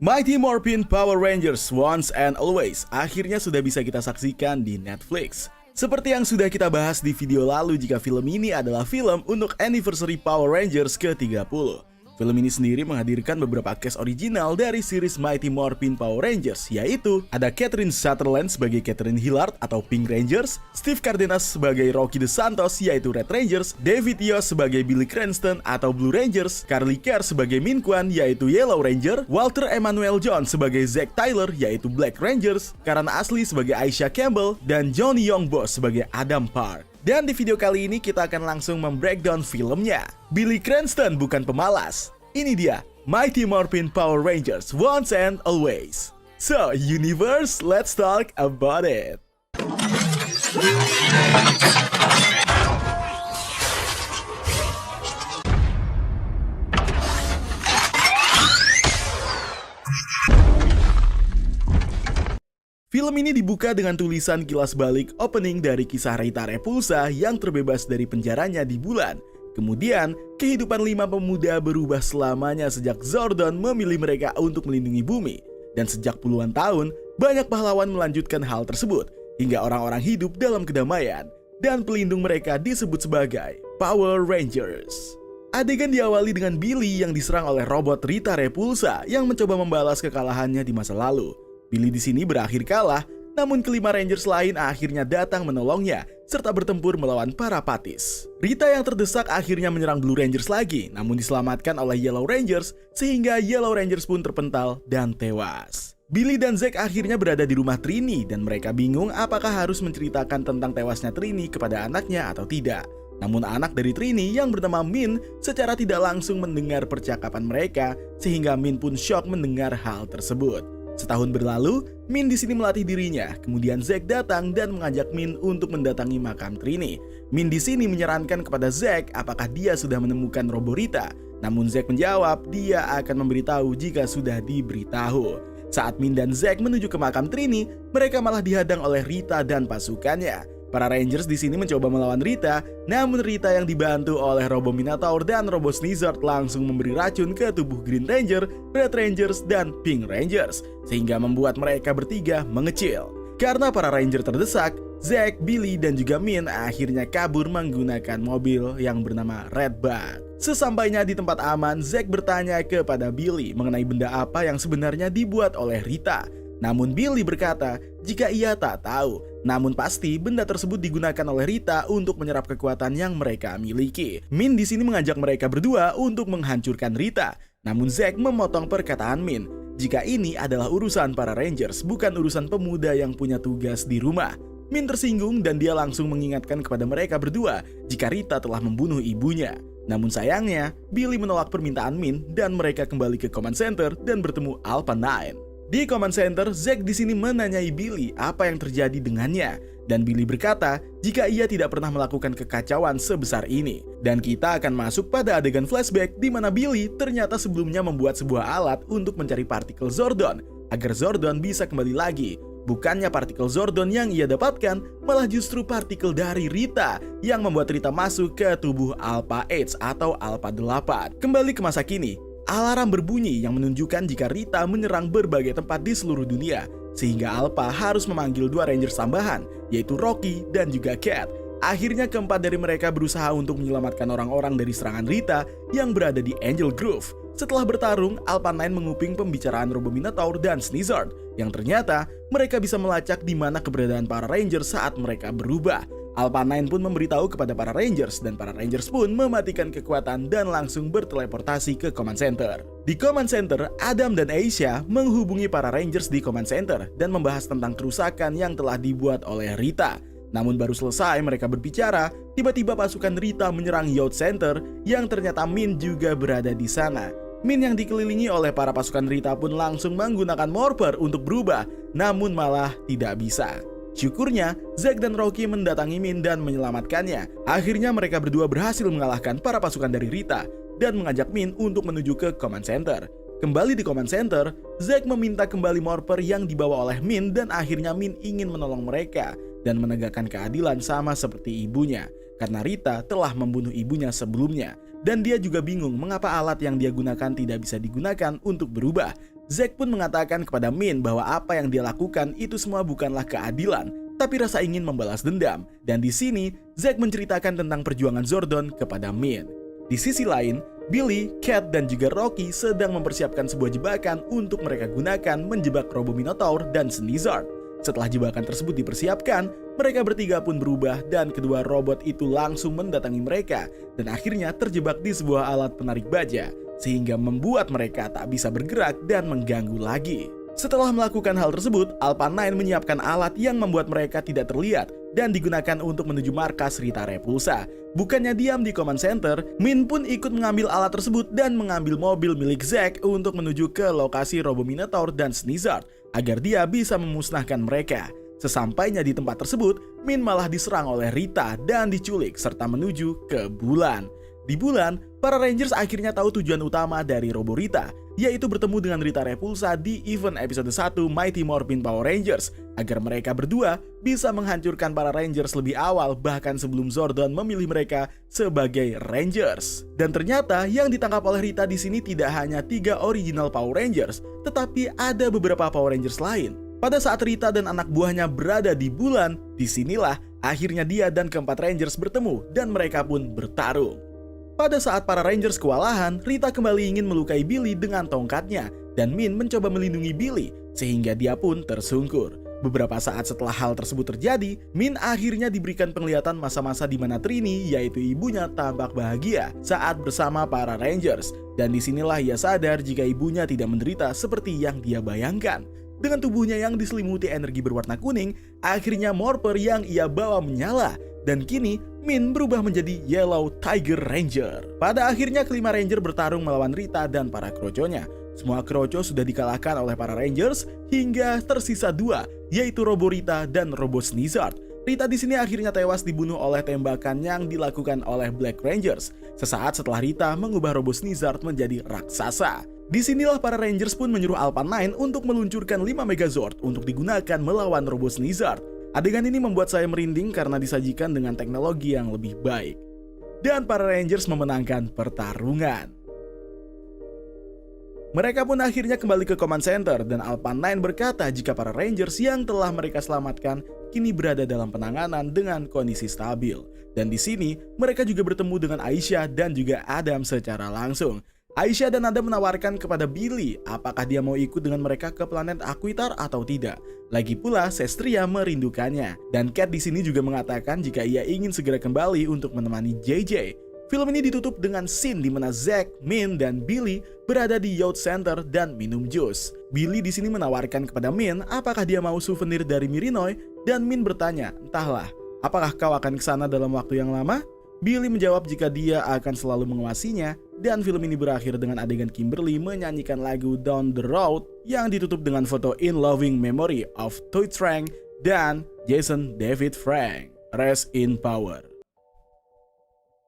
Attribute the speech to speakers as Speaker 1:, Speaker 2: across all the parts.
Speaker 1: Mighty Morphin Power Rangers Once and Always akhirnya sudah bisa kita saksikan di Netflix. Seperti yang sudah kita bahas di video lalu, jika film ini adalah film untuk anniversary Power Rangers ke-30. Film ini sendiri menghadirkan beberapa cast original dari series Mighty Morphin Power Rangers, yaitu ada Catherine Sutherland sebagai Catherine Hillard atau Pink Rangers, Steve Cardenas sebagai Rocky DeSantos yaitu Red Rangers, David Yost sebagai Billy Cranston atau Blue Rangers, Carly Kerr sebagai Min Kwan yaitu Yellow Ranger, Walter Emmanuel Jones sebagai Zack Tyler yaitu Black Rangers, Karan Ashley sebagai Aisha Campbell, dan Johnny Young Boss sebagai Adam Park. Dan di video kali ini kita akan langsung membreakdown filmnya. Billy Cranston bukan pemalas. Ini dia, Mighty Morphin Power Rangers Once and Always. So, universe, let's talk about it. Film ini dibuka dengan tulisan kilas balik opening dari kisah Rita Repulsa yang terbebas dari penjaranya di bulan. Kemudian, kehidupan 5 pemuda berubah selamanya sejak Zordon memilih mereka untuk melindungi bumi. Dan sejak puluhan tahun, banyak pahlawan melanjutkan hal tersebut, hingga orang-orang hidup dalam kedamaian. Dan pelindung mereka disebut sebagai Power Rangers. Adegan diawali dengan Billy yang diserang oleh robot Rita Repulsa yang mencoba membalas kekalahannya di masa lalu. Billy di sini berakhir kalah, namun kelima Rangers lain akhirnya datang menolongnya serta bertempur melawan para Patis. Rita yang terdesak akhirnya menyerang Blue Rangers lagi, namun diselamatkan oleh Yellow Rangers sehingga Yellow Rangers pun terpental dan tewas. Billy dan Zack akhirnya berada di rumah Trini dan mereka bingung apakah harus menceritakan tentang tewasnya Trini kepada anaknya atau tidak. Namun anak dari Trini yang bernama Min secara tidak langsung mendengar percakapan mereka sehingga Min pun syok mendengar hal tersebut. Setahun berlalu, Min di sini melatih dirinya. Kemudian Zack datang dan mengajak Min untuk mendatangi makam Trini. Min di sini menyarankan kepada Zack apakah dia sudah menemukan Roborita. Namun Zack menjawab dia akan memberitahu jika sudah diberitahu. Saat Min dan Zack menuju ke makam Trini, mereka malah dihadang oleh Rita dan pasukannya. Para Rangers di sini mencoba melawan Rita, namun Rita yang dibantu oleh Robo Minotaur dan Robo Sneezard langsung memberi racun ke tubuh Green Ranger, Red Rangers, dan Pink Rangers, sehingga membuat mereka bertiga mengecil. Karena para Ranger terdesak, Zack, Billy, dan juga Min akhirnya kabur menggunakan mobil yang bernama Red Bug. Sesampainya di tempat aman, Zack bertanya kepada Billy mengenai benda apa yang sebenarnya dibuat oleh Rita. Namun Billy berkata jika ia tak tahu, namun pasti benda tersebut digunakan oleh Rita untuk menyerap kekuatan yang mereka miliki. Min di sini mengajak mereka berdua untuk menghancurkan Rita. Namun Zack memotong perkataan Min. Jika ini adalah urusan para Rangers, bukan urusan pemuda yang punya tugas di rumah. Min tersinggung dan dia langsung mengingatkan kepada mereka berdua jika Rita telah membunuh ibunya. Namun sayangnya, Billy menolak permintaan Min dan mereka kembali ke Command Center dan bertemu Alpha 9. Di Command Center, Zack di sini menanyai Billy apa yang terjadi dengannya. Dan Billy berkata jika ia tidak pernah melakukan kekacauan sebesar ini. Dan kita akan masuk pada adegan flashback di mana Billy ternyata sebelumnya membuat sebuah alat untuk mencari partikel Zordon agar Zordon bisa kembali lagi. Bukannya partikel Zordon yang ia dapatkan, malah justru partikel dari Rita yang membuat Rita masuk ke tubuh Alpha H atau Alpha 8. Kembali ke masa kini, alarm berbunyi yang menunjukkan jika Rita menyerang berbagai tempat di seluruh dunia, sehingga Alpha harus memanggil 2 Rangers tambahan, yaitu Rocky dan juga Cat. Akhirnya keempat dari mereka berusaha untuk menyelamatkan orang-orang dari serangan Rita yang berada di Angel Grove. Setelah bertarung, Alpha 9 menguping pembicaraan Robo Minotaur dan Sneezard, yang ternyata mereka bisa melacak di mana keberadaan para Rangers saat mereka berubah. Alpha 9 pun memberitahu kepada para Rangers dan para Rangers pun mematikan kekuatan dan langsung berteleportasi ke Command Center. Di Command Center, Adam dan Aisha menghubungi para Rangers di Command Center dan membahas tentang kerusakan yang telah dibuat oleh Rita. Namun baru selesai mereka berbicara, tiba-tiba pasukan Rita menyerang Youth Center yang ternyata Min juga berada di sana. Min yang dikelilingi oleh para pasukan Rita pun langsung menggunakan Morpher untuk berubah, namun malah tidak bisa. Syukurnya, Zack dan Rocky mendatangi Min dan menyelamatkannya. Akhirnya mereka berdua berhasil mengalahkan para pasukan dari Rita dan mengajak Min untuk menuju ke Command Center. Kembali di Command Center, Zack meminta kembali Morpher yang dibawa oleh Min dan akhirnya Min ingin menolong mereka dan menegakkan keadilan sama seperti ibunya. Karena Rita telah membunuh ibunya sebelumnya. Dan dia juga bingung mengapa alat yang dia gunakan tidak bisa digunakan untuk berubah. Zack pun mengatakan kepada Min bahwa apa yang dia lakukan itu semua bukanlah keadilan, tapi rasa ingin membalas dendam. Dan di sini, Zack menceritakan tentang perjuangan Zordon kepada Min. Di sisi lain, Billy, Cat, dan juga Rocky sedang mempersiapkan sebuah jebakan untuk mereka gunakan menjebak Robo Minotaur dan Snizard. Setelah jebakan tersebut dipersiapkan, mereka bertiga pun berubah dan kedua robot itu langsung mendatangi mereka dan akhirnya terjebak di sebuah alat penarik baja, sehingga membuat mereka tak bisa bergerak dan mengganggu lagi. Setelah melakukan hal tersebut, Alpha 9 menyiapkan alat yang membuat mereka tidak terlihat dan digunakan untuk menuju markas Rita Repulsa. Bukannya diam di command center, Min pun ikut mengambil alat tersebut dan mengambil mobil milik Zack untuk menuju ke lokasi Robo Minotaur dan Snizard agar dia bisa memusnahkan mereka. Sesampainya di tempat tersebut, Min malah diserang oleh Rita dan diculik serta menuju ke bulan. Di bulan, para Rangers akhirnya tahu tujuan utama dari Robo Rita, yaitu bertemu dengan Rita Repulsa di event episode 1 Mighty Morphin Power Rangers, agar mereka berdua bisa menghancurkan para Rangers lebih awal bahkan sebelum Zordon memilih mereka sebagai Rangers. Dan ternyata yang ditangkap oleh Rita di sini tidak hanya 3 original Power Rangers, tetapi ada beberapa Power Rangers lain. Pada saat Rita dan anak buahnya berada di bulan, disinilah akhirnya dia dan keempat Rangers bertemu dan mereka pun bertarung. Pada saat para Rangers kewalahan, Rita kembali ingin melukai Billy dengan tongkatnya, dan Min mencoba melindungi Billy, sehingga dia pun tersungkur. Beberapa saat setelah hal tersebut terjadi, Min akhirnya diberikan penglihatan masa-masa di mana Trini, yaitu ibunya, tampak bahagia saat bersama para Rangers. Dan disinilah ia sadar jika ibunya tidak menderita seperti yang dia bayangkan. Dengan tubuhnya yang diselimuti energi berwarna kuning, akhirnya Morpher yang ia bawa menyala. Dan kini, Min berubah menjadi Yellow Tiger Ranger. Pada akhirnya kelima Ranger bertarung melawan Rita dan para kroconya. Semua kroco sudah dikalahkan oleh para Rangers hingga tersisa 2, yaitu Robo Rita dan Robo Snizard. Rita di sini akhirnya tewas dibunuh oleh tembakan yang dilakukan oleh Black Rangers. Sesaat setelah Rita mengubah Robo Snizard menjadi raksasa. Disinilah para Rangers pun menyuruh Alpha 9 untuk meluncurkan 5 Megazord untuk digunakan melawan Robo Snizard. Adegan ini membuat saya merinding karena disajikan dengan teknologi yang lebih baik. Dan para Rangers memenangkan pertarungan. Mereka pun akhirnya kembali ke command center dan Alpha 9 berkata jika para Rangers yang telah mereka selamatkan kini berada dalam penanganan dengan kondisi stabil. Dan di sini mereka juga bertemu dengan Aisyah dan juga Adam secara langsung. Aisyah dan Adam menawarkan kepada Billy apakah dia mau ikut dengan mereka ke planet Aquitar atau tidak. Lagi pula Sestria merindukannya. Dan Cat di sini juga mengatakan jika ia ingin segera kembali untuk menemani JJ. Film ini ditutup dengan scene di mana Zack, Min, dan Billy berada di Youth Center dan minum jus. Billy di sini menawarkan kepada Min apakah dia mau souvenir dari Mirinoi dan Min bertanya, "Entahlah, apakah kau akan ke sana dalam waktu yang lama?" Billy menjawab jika dia akan selalu mengawasinya, dan film ini berakhir dengan adegan Kimberly menyanyikan lagu Down the Road yang ditutup dengan foto In Loving Memory of Toy Trank dan Jason David Frank. Rest in power.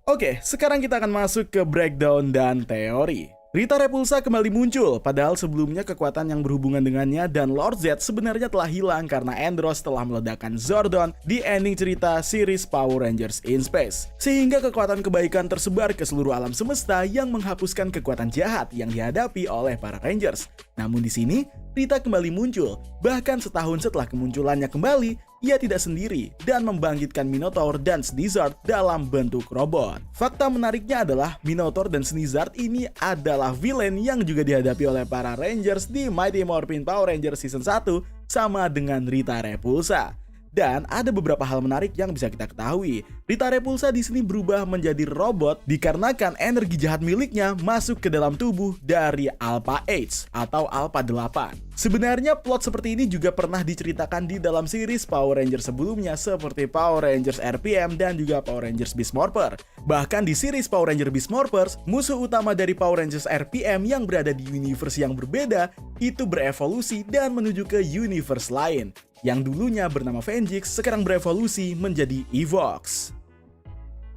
Speaker 1: Oke, sekarang kita akan masuk ke breakdown dan teori. Rita Repulsa kembali muncul, padahal sebelumnya kekuatan yang berhubungan dengannya dan Lord Z sebenarnya telah hilang karena Andros telah meledakkan Zordon di ending cerita series Power Rangers in Space. Sehingga kekuatan kebaikan tersebar ke seluruh alam semesta yang menghapuskan kekuatan jahat yang dihadapi oleh para Rangers. Namun di sini, Rita kembali muncul, bahkan setahun setelah kemunculannya kembali, ia tidak sendiri dan membangkitkan Minotaur dan Snizard dalam bentuk robot. Fakta menariknya adalah Minotaur dan Snizard ini adalah villain yang juga dihadapi oleh para Rangers di Mighty Morphin Power Rangers Season 1 sama dengan Rita Repulsa. Dan ada beberapa hal menarik yang bisa kita ketahui. Rita Repulsa di sini berubah menjadi robot dikarenakan energi jahat miliknya masuk ke dalam tubuh dari Alpha 8 atau Alpha 8. Sebenarnya plot seperti ini juga pernah diceritakan di dalam series Power Rangers sebelumnya seperti Power Rangers RPM dan juga Power Rangers Beast Morpher. Bahkan di series Power Rangers Beast Morphers, musuh utama dari Power Rangers RPM yang berada di universe yang berbeda itu berevolusi dan menuju ke universe lain. Yang dulunya bernama Vengix sekarang berevolusi menjadi Evox.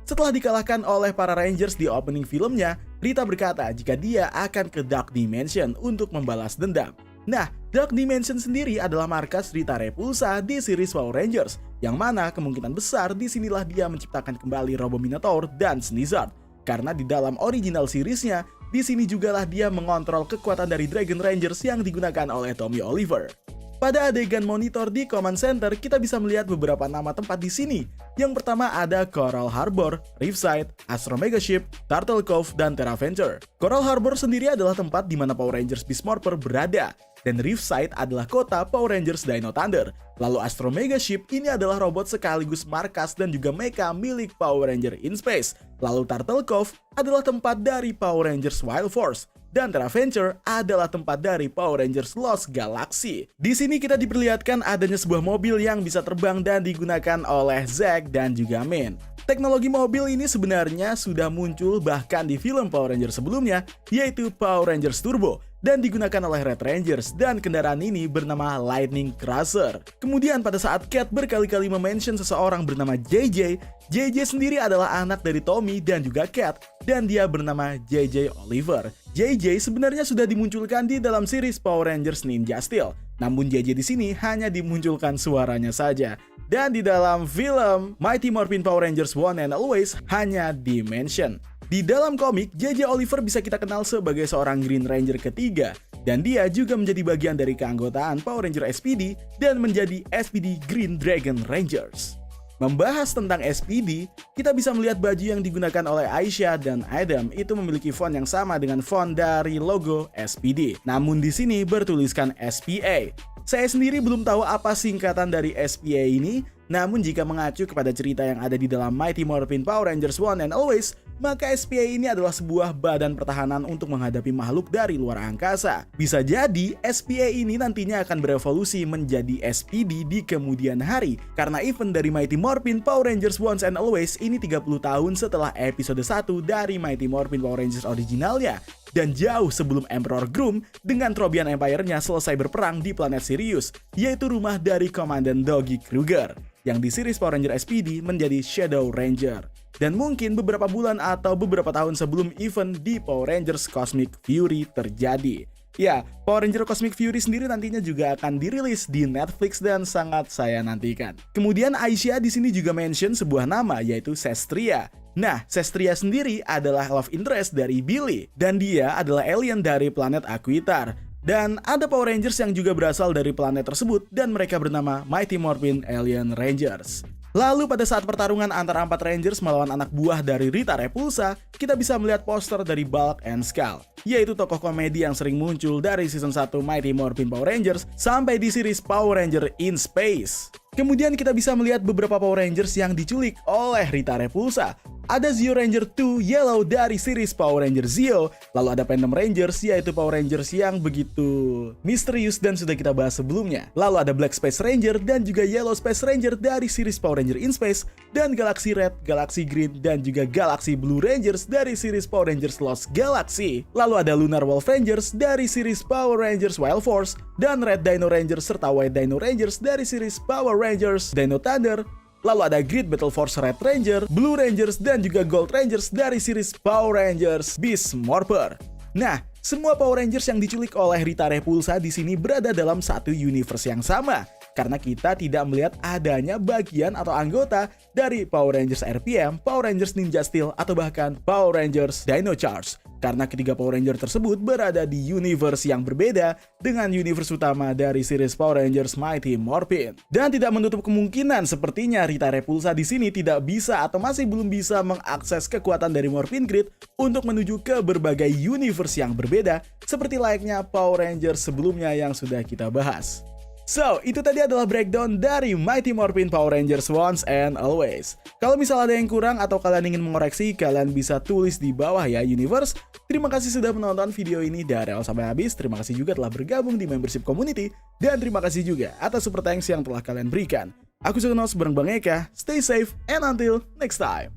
Speaker 1: Setelah dikalahkan oleh para Rangers di opening filmnya, Rita berkata jika dia akan ke Dark Dimension untuk membalas dendam. Nah, Dark Dimension sendiri adalah markas Rita Repulsa di series Power Rangers, yang mana kemungkinan besar disinilah dia menciptakan kembali Robo Minotaur dan Snizard. Karena di dalam original seriesnya, di sini jugalah dia mengontrol kekuatan dari Dragon Rangers yang digunakan oleh Tommy Oliver. Pada adegan monitor di Command Center, kita bisa melihat beberapa nama tempat di sini. Yang pertama ada Coral Harbor, Riftside, Astro Megaship, Turtle Cove, dan Terra Venture. Coral Harbor sendiri adalah tempat di mana Power Rangers Beast Morpher berada, dan Riftside adalah kota Power Rangers Dino Thunder. Lalu Astro Megaship ini adalah robot sekaligus markas dan juga mecha milik Power Ranger in Space. Lalu Turtle Cove adalah tempat dari Power Rangers Wild Force. Dan Terra Venture adalah tempat dari Power Rangers Lost Galaxy. Di sini kita diperlihatkan adanya sebuah mobil yang bisa terbang dan digunakan oleh Zack dan juga Min. Teknologi mobil ini sebenarnya sudah muncul bahkan di film Power Rangers sebelumnya, yaitu Power Rangers Turbo, dan digunakan oleh Red Rangers, dan kendaraan ini bernama Lightning Crusher. Kemudian pada saat Cat berkali-kali memention seseorang bernama JJ, JJ sendiri adalah anak dari Tommy dan juga Cat, dan dia bernama JJ Oliver. JJ sebenarnya sudah dimunculkan di dalam series Power Rangers Ninja Steel, namun JJ di sini hanya dimunculkan suaranya saja. Dan di dalam film Mighty Morphin Power Rangers One and Always hanya di-mention. Di dalam komik, JJ Oliver bisa kita kenal sebagai seorang Green Ranger ketiga, dan dia juga menjadi bagian dari keanggotaan Power Ranger SPD dan menjadi SPD Green Dragon Rangers. Membahas tentang SPD, kita bisa melihat baju yang digunakan oleh Aisha dan Adam itu memiliki font yang sama dengan font dari logo SPD. Namun di sini bertuliskan SPA. Saya sendiri belum tahu apa singkatan dari SPA ini, namun jika mengacu kepada cerita yang ada di dalam Mighty Morphin Power Rangers One and Always, maka SPA ini adalah sebuah badan pertahanan untuk menghadapi makhluk dari luar angkasa. Bisa jadi SPA ini nantinya akan berevolusi menjadi SPD di kemudian hari, karena event dari Mighty Morphin Power Rangers Once and Always ini 30 tahun setelah episode 1 dari Mighty Morphin Power Rangers originalnya, dan jauh sebelum Emperor Groom dengan Trobian Empire-nya selesai berperang di planet Sirius, yaitu rumah dari Komandan Doggy Kruger, yang di series Power Ranger SPD menjadi Shadow Ranger. Dan mungkin beberapa bulan atau beberapa tahun sebelum event di Power Rangers Cosmic Fury terjadi. Ya, Power Ranger Cosmic Fury sendiri nantinya juga akan dirilis di Netflix dan sangat saya nantikan. Kemudian Aisha di sini juga mention sebuah nama, yaitu Sestria. Nah, Sestria sendiri adalah love interest dari Billy, dan dia adalah alien dari planet Aquitar. Dan ada Power Rangers yang juga berasal dari planet tersebut, dan mereka bernama Mighty Morphin Alien Rangers. Lalu pada saat pertarungan antara 4 Rangers melawan anak buah dari Rita Repulsa, kita bisa melihat poster dari Bulk and Skull, yaitu tokoh komedi yang sering muncul dari season 1 Mighty Morphin Power Rangers sampai di series Power Ranger in Space. Kemudian kita bisa melihat beberapa Power Rangers yang diculik oleh Rita Repulsa. Ada Zeo Ranger 2 Yellow dari series Power Ranger Zeo, lalu ada Phantom Rangers yaitu Power Rangers yang begitu misterius dan sudah kita bahas sebelumnya. Lalu ada Black Space Ranger dan juga Yellow Space Ranger dari series Power Ranger in Space, dan Galaxy Red, Galaxy Green, dan juga Galaxy Blue Rangers dari series Power Rangers Lost Galaxy. Lalu ada Lunar Wolf Rangers dari series Power Rangers Wild Force, dan Red Dino Rangers serta White Dino Rangers dari series Power Rangers Dino Thunder. Lalu ada Great Battle Force Red Ranger, Blue Rangers, dan juga Gold Rangers dari series Power Rangers Beast Morpher. Nah, semua Power Rangers yang diculik oleh Rita Repulsa di sini berada dalam satu universe yang sama, karena kita tidak melihat adanya bagian atau anggota dari Power Rangers RPM, Power Rangers Ninja Steel, atau bahkan Power Rangers Dino Charge. Karena ketiga Power Ranger tersebut berada di universe yang berbeda dengan universe utama dari series Power Rangers Mighty Morphin. Dan tidak menutup kemungkinan sepertinya Rita Repulsa di sini tidak bisa atau masih belum bisa mengakses kekuatan dari Morphin Grid untuk menuju ke berbagai universe yang berbeda seperti layaknya Power Rangers sebelumnya yang sudah kita bahas. So, itu tadi adalah breakdown dari Mighty Morphin Power Rangers Once and Always. Kalau misal ada yang kurang atau kalian ingin mengoreksi, kalian bisa tulis di bawah ya, Universe. Terima kasih sudah menonton video ini dari awal sampai habis. Terima kasih juga telah bergabung di membership community. Dan terima kasih juga atas super thanks yang telah kalian berikan. Aku Sukenos bareng Bang Eka. Stay safe and until next time.